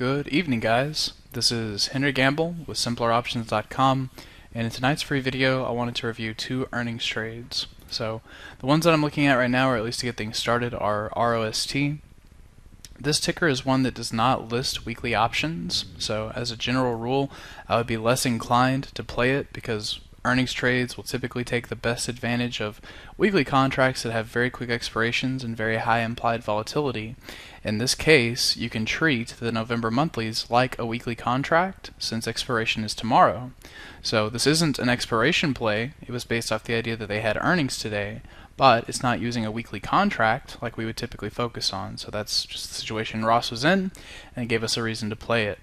Good evening, guys. This is Henry Gamble with SimplerOptions.com, and in tonight's free video I wanted to review two earnings trades. So the ones that I'm looking at right now, or at least to get things started, are ROST. This ticker is one that does not list weekly options, so as a general rule I would be less inclined to play it because earnings trades will typically take the best advantage of weekly contracts that have very quick expirations and very high implied volatility. In this case, you can treat the November monthlies like a weekly contract since expiration is tomorrow. So this isn't an expiration play. It was based off the idea that they had earnings today, but it's not using a weekly contract like we would typically focus on. So that's just the situation Ross was in, and it gave us a reason to play it.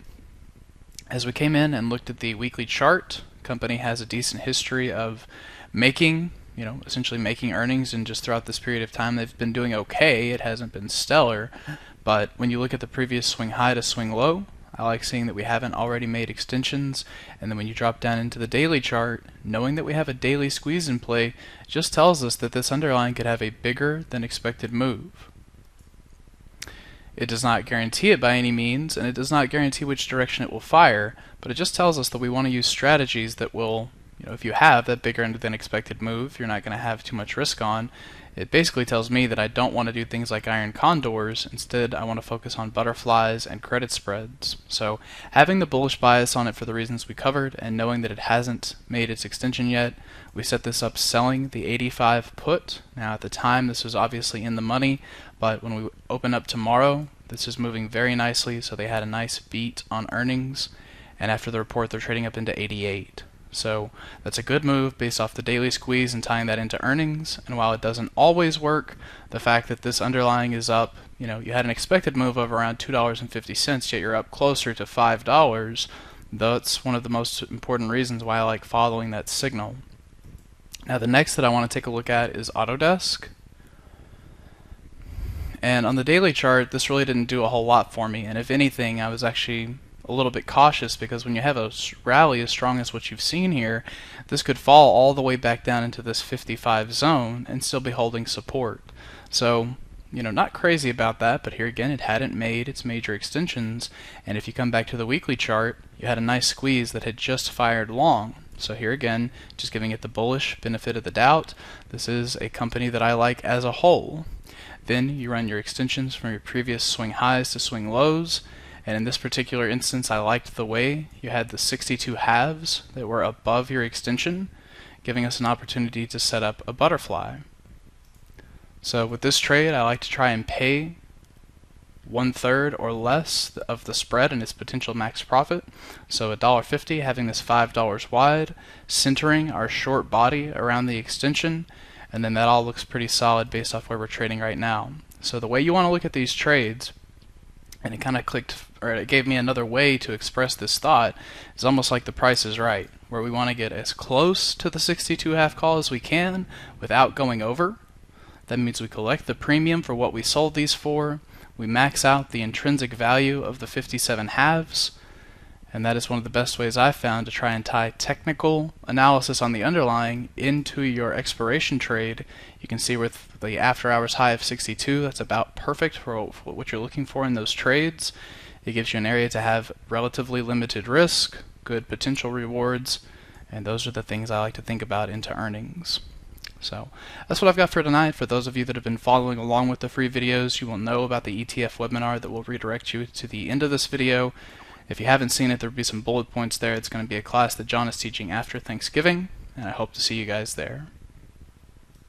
As we came in and looked at the weekly chart, company has a decent history of making, essentially making earnings, and just throughout this period of time they've been doing okay. It hasn't been stellar, but when you look at the previous swing high to swing low, I like seeing that we haven't already made extensions. And then when you drop down into the daily chart, knowing that we have a daily squeeze in play just tells us that this underlying could have a bigger than expected move. It does not guarantee it by any means, and it does not guarantee which direction it will fire, but it just tells us that we want to use strategies that will, if you have that bigger than expected move, you're not going to have too much risk on. It basically tells me that I don't want to do things like iron condors. Instead, I want to focus on butterflies and credit spreads. So having the bullish bias on it for the reasons we covered, and knowing that it hasn't made its extension yet, we set this up selling the 85 put. Now at the time this was obviously in the money, but when we open up tomorrow, this is moving very nicely, so they had a nice beat on earnings, and after the report they're trading up into 88. So that's a good move based off the daily squeeze and tying that into earnings. And while it doesn't always work, the fact that this underlying is up, you had an expected move of around $2.50, yet you're up closer to $5, that's one of the most important reasons why I like following that signal. Now the next that I want to take a look at is ADSK. And on the daily chart, this really didn't do a whole lot for me, and if anything, I was actually a little bit cautious, because when you have a rally as strong as what you've seen here, this could fall all the way back down into this 55 zone and still be holding support. So, not crazy about that, but here again, it hadn't made its major extensions, and if you come back to the weekly chart, you had a nice squeeze that had just fired long. So here again, just giving it the bullish benefit of the doubt, this is a company that I like as a whole. Then you run your extensions from your previous swing highs to swing lows, and in this particular instance I liked the way you had the 62 halves that were above your extension, giving us an opportunity to set up a butterfly. So with this trade I like to try and pay 1/3 or less of the spread and its potential max profit. So $1.50, having this $5 wide, centering our short body around the extension, and then that all looks pretty solid based off where we're trading right now. So the way you want to look at these trades, and it kind of it gave me another way to express this thought, is almost like the Price is Right, where we want to get as close to the 62 half call as we can without going over. That means we collect the premium for what we sold these for, we max out the intrinsic value of the 57 halves, and that is one of the best ways I've found to try and tie technical analysis on the underlying into your expiration trade. You can see with the after hours high of 62, that's about perfect for what you're looking for in those trades. It gives you an area to have relatively limited risk, good potential rewards, and those are the things I like to think about into earnings. So that's what I've got for tonight. For those of you that have been following along with the free videos, you will know about the ETF webinar that will redirect you to the end of this video. If you haven't seen it, there will be some bullet points there. It's going to be a class that John is teaching after Thanksgiving, and I hope to see you guys there.